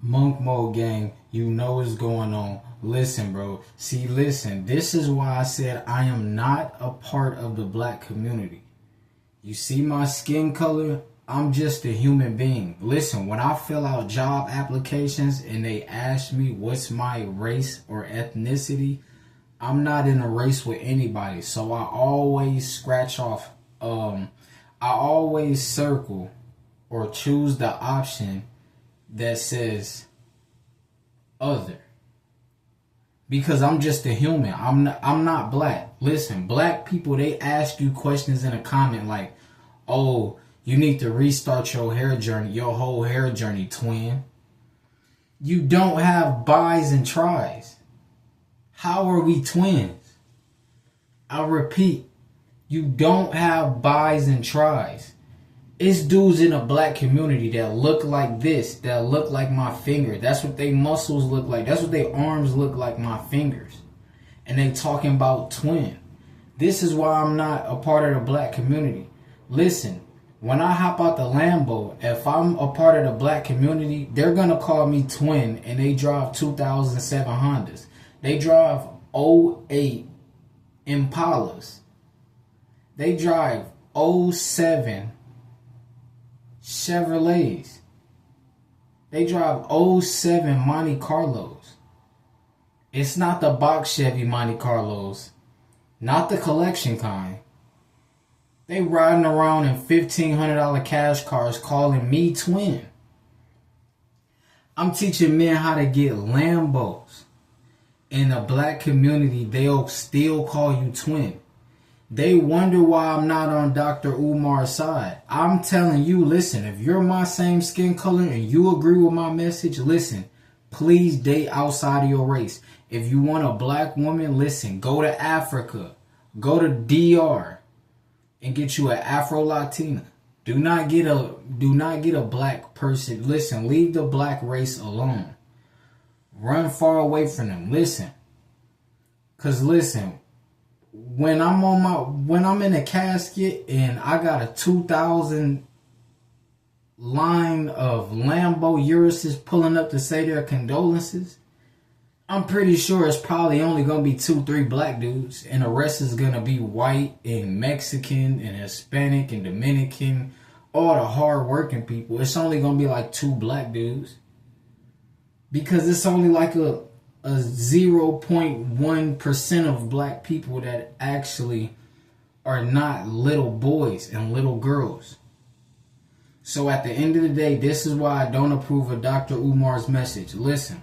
Monk Mode Gang, you know what's going on. Listen, bro. See, listen. This is why I said I am not a part of the black community. You see my skin color? I'm just a human being. Listen, when I fill out job applications and they ask me what's my race or ethnicity, I'm not in a race with anybody. So I always scratch off, I always circle or choose the option that says other, because I'm just a human. I'm not black. Listen, black people, they ask you questions in a comment like, oh, you need to restart your hair journey, your whole hair journey, twin. You don't have bis and tris. How are we twins? I repeat, you don't have bis and tris. It's dudes in a black community that look like this, that look like my finger. That's what they muscles look like. That's what their arms look like, my fingers. And they talking about twin. This is why I'm not a part of the black community. Listen, when I hop out the Lambo, if I'm a part of the black community, they're going to call me twin, and they drive 2007 Hondas. They drive '08 Impalas. They drive '07 Chevrolets. They drive '07 Monte Carlos. It's not the box Chevy Monte Carlos, not the collection kind. They riding around in $1,500 cash cars calling me twin. I'm teaching men how to get Lambos. In the black community, they'll still call you twin. They wonder why I'm not on Dr. Umar's side. I'm telling you, listen, if you're my same skin color and you agree with my message, listen, please date outside of your race. If you want a black woman, listen, go to Africa, go to DR and get you an Afro-Latina. Do not get a black person. Listen, leave the black race alone. Run far away from them. Listen. Cause listen, when I'm in a casket and I got a 2000 line of Lambo Uruses pulling up to say their condolences, I'm pretty sure it's probably only gonna be 2-3 black dudes, and the rest is gonna be white and Mexican and Hispanic and Dominican, all the hard working people. It's only gonna be like 2 black dudes, because it's only like a 0.1% of black people that actually are not little boys and little girls. So at the end of the day, this is why I don't approve of Dr. Umar's message. Listen,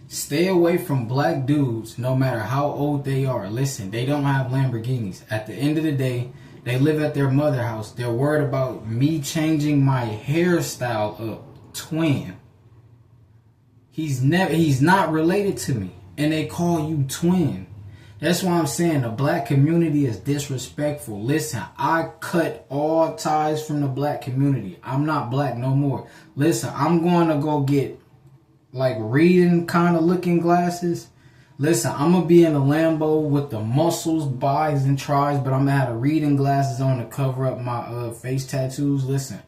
stay away from black dudes no matter how old they are. Listen, they don't have Lamborghinis. At the end of the day, they live at their mother house. They're worried about me changing my hairstyle up. Twin. He's not related to me, and they call you twin. That's why I'm saying the black community is disrespectful. Listen, I cut all ties from the black community. I'm not black no more. Listen, I'm going to go get like reading kind of looking glasses. Listen, I'm going to be in a Lambo with the muscles, bis and tris, but I'm going to have the reading glasses on to cover up my face tattoos. Listen.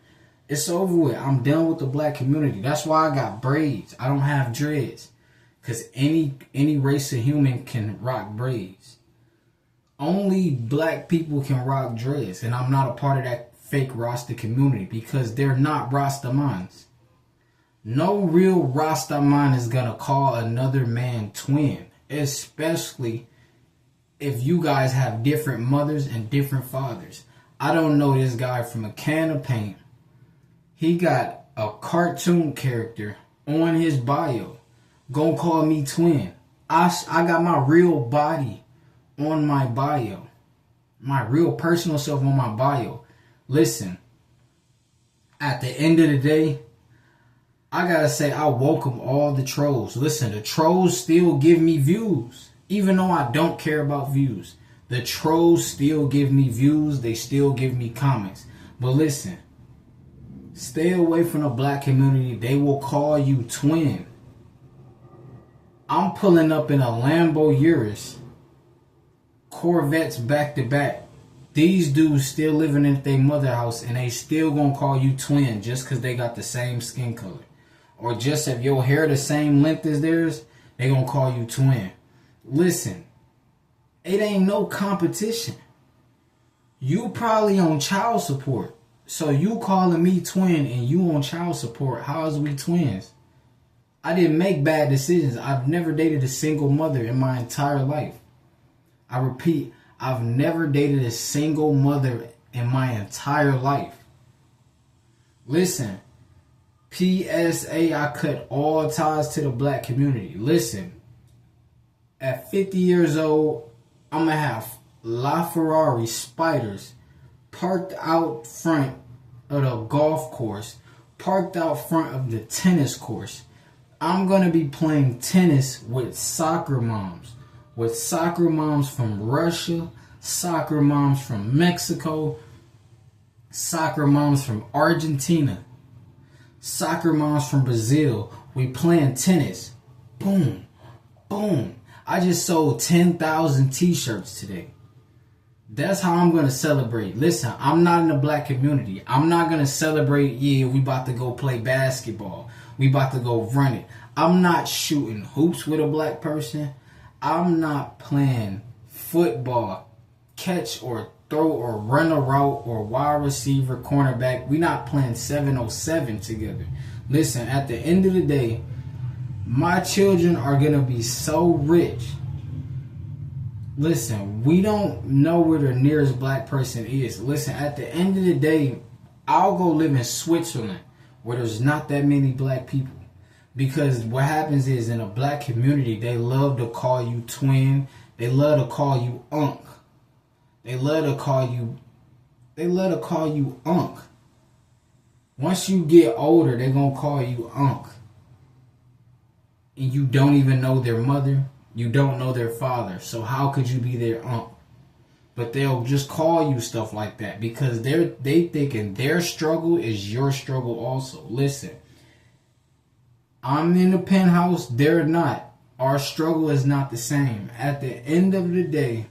It's over with. I'm done with the black community. That's why I got braids. I don't have dreads. Because any race of human can rock braids. Only black people can rock dreads. And I'm not a part of that fake Rasta community, because they're not Rastamans. No real Rastaman is going to call another man twin. Especially if you guys have different mothers and different fathers. I don't know this guy from a can of paint. He got a cartoon character on his bio. Gonna call me twin. I got my real body on my bio. My real personal self on my bio. Listen, at the end of the day, I gotta say I welcome all the trolls. Listen, the trolls still give me views. Even though I don't care about views. The trolls still give me views. They still give me comments. But listen, stay away from the black community. They will call you twin. I'm pulling up in a Lambo Urus. Corvettes back to back. These dudes still living in their mother house, and they still gonna call you twin just because they got the same skin color. or just if your hair the same length as theirs, they gonna call you twin. Listen, it ain't no competition. You probably on child support. So you calling me twin and you on child support. How is we twins? I didn't make bad decisions. I've never dated a single mother in my entire life. I repeat, I've never dated a single mother in my entire life. Listen, PSA, I cut all ties to the black community. Listen, at 50 years old, I'm going to have LaFerrari Spiders parked out front of the golf course, parked out front of the tennis course. I'm going to be playing tennis with soccer moms from Russia, soccer moms from Mexico, soccer moms from Argentina, soccer moms from Brazil. We playing tennis. Boom, boom. I just sold 10,000 t-shirts today. That's how I'm going to celebrate. Listen, I'm not in the black community. I'm not going to celebrate, yeah, we about to go play basketball. We about to go run it. I'm not shooting hoops with a black person. I'm not playing football, catch or throw or run a route or wide receiver, cornerback. We not playing 7-on-7 together. Listen, at the end of the day, my children are going to be so rich. Listen, we don't know where the nearest black person is. Listen, at the end of the day, I'll go live in Switzerland where there's not that many black people. Because what happens is in a black community, they love to call you twin. They love to call you unk. They love to call you unk. Once you get older, they're going to call you unk. And you don't even know their mother. You don't know their father. So how could you be their unk? But they'll just call you stuff like that because they thinking their struggle is your struggle also. Listen, I'm in the penthouse. They're not. Our struggle is not the same. At the end of the day,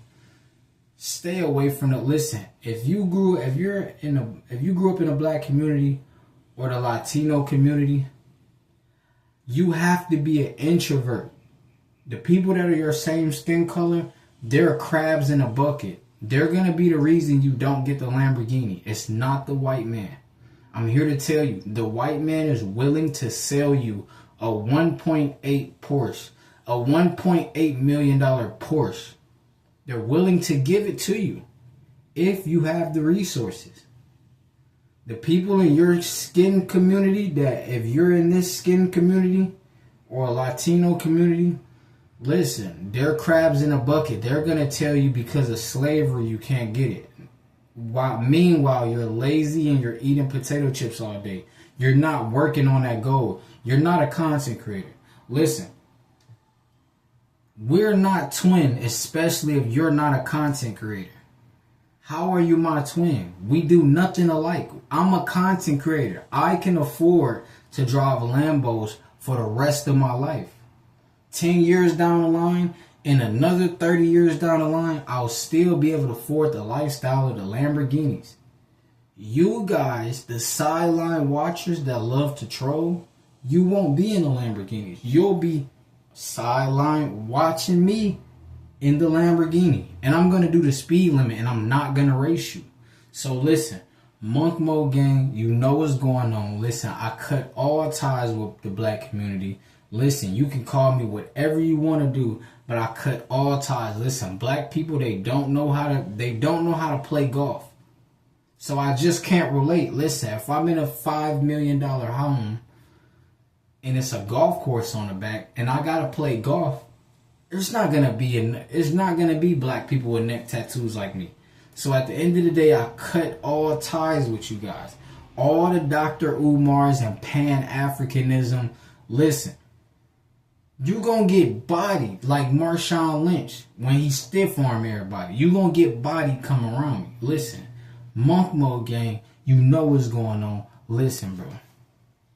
stay away from the. Listen, if you grew up in a black community or the Latino community, you have to be an introvert. The people that are your same skin color, they're crabs in a bucket. They're going to be the reason you don't get the Lamborghini. It's not the white man. I'm here to tell you, the white man is willing to sell you a 1.8 Porsche, a $1.8 million Porsche. They're willing to give it to you if you have the resources. The people in your skin community, that if you're in this skin community or a Latino community, listen, they're crabs in a bucket. They're going to tell you because of slavery you can't get it. Meanwhile, you're lazy and you're eating potato chips all day. You're not working on that goal. You're not a content creator. Listen, we're not twin, especially if you're not a content creator. How are you my twin? We do nothing alike. I'm a content creator. I can afford to drive Lambos for the rest of my life. 10 years down the line, and another 30 years down the line, I'll still be able to afford the lifestyle of the Lamborghinis. You guys, the sideline watchers that love to troll, you won't be in the Lamborghinis. You'll be sideline watching me in the Lamborghini. And I'm going to do the speed limit and I'm not going to race you. So listen, Monk Mo Gang, you know what's going on. Listen, I cut all ties with the black community. Listen, you can call me whatever you want to do, but I cut all ties. Listen, black people, they don't know how to play golf. So I just can't relate. Listen, if I'm in a $5 million home and it's a golf course on the back and I got to play golf, it's not going to be black people with neck tattoos like me. So at the end of the day, I cut all ties with you guys. All the Dr. Umars and Pan-Africanism. Listen, you going to get bodied like Marshawn Lynch when he stiff-arm everybody. You going to get bodied coming around me. Listen, Monk Mo Gang, you know what's going on. Listen, bro.